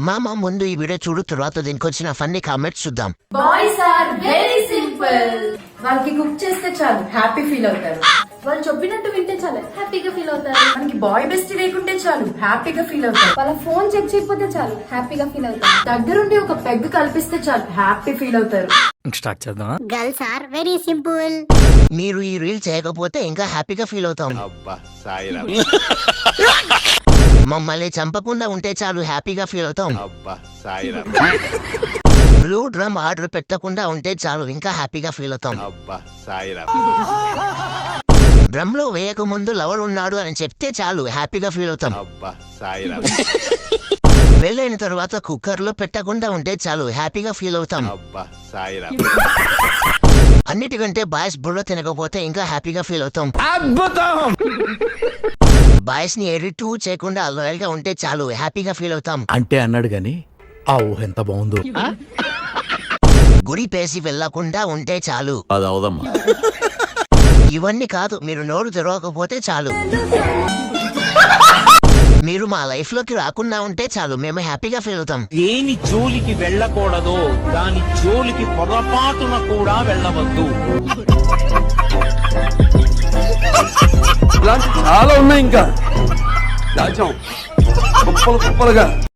మామ ముందు ఈ వీడియో చూడు, తర్వాత దీనికి వచ్చిన ఫన్నీ కామెంట్స్ చూద్దాం. Boys are very simple. వాళ్ళకి కుక్ చేస్తే చాలు హ్యాపీ ఫీల్ అవుతారు. వాళ్ళు చెప్పినట్టు వింటే చాలు హ్యాపీగా ఫీల్ అవుతారు. మనకి బాయ్ బెస్ట్ లేకుంటే చాలు హ్యాపీగా ఫీల్ అవుతారు. వాళ్ళ ఫోన్ చెక్ చేయకపోతే చాలు హ్యాపీగా ఫీల్ అవుతారు. దగ్గరుండి ఒక పెగ్ కల్పిస్తే చాలు హ్యాపీ ఫీల్ అవుతారు. స్టార్ట్ చేద్దాం. Girls are very simple. మీరు ఈ రీల్ చేయకపోతే ఇంకా హ్యాపీగా ఫీల్ అవుతాం. మమ్మల్ని చంపకుండా ఉంటే చాలు హ్యాపీగా ఫీల్ అవుతాం. బ్లూ డ్రమ్ ఆర్డర్ పెట్టకుండా ఉంటే చాలు ఇంకా హ్యాపీగా ఫీల్ అవుతాం. డ్రమ్ లో వేయక ముందు లవర్ ఉన్నాడు అని చెప్తే చాలు హ్యాపీగా ఫీల్ అవుతాం. పెళ్ళైన తర్వాత కుక్కర్ లో పెట్టకుండా ఉంటే చాలు హ్యాపీగా ఫీల్ అవుతాం. అన్నిటికంటే బాయ్స్ బుర్ర తినకపోతే ఇంకా హ్యాపీగా ఫీల్ అవుతాం. బాయ్స్ ని ఎడిట్ చేయకుండా లాయల్ గా ఉంటే చాలు హ్యాపీగా ఫీల్ అవుతాం. అంటే అన్నాడు గాని ఆ ఊహ ఎంత బాగుందో. గుడి పేసి వెళ్ళకుండా ఉంటే చాలు. అది అవదమ్మా. ఇవన్నీ కాదు, మీరు నోరు తెరవకపోతే చాలు. మీరు మా లైఫ్ లోకి రాకుండా ఉంటే చాలు మేము హ్యాపీగా ఫీల్ అవుతాం. దేని జోలికి వెళ్ళకూడదో దాని జోలికి పొరపాటున కూడా వెళ్ళవద్దు. ఇలాంటి చాలా ఉన్నాయి ఇంకా దాచాం కుప్పలుగా.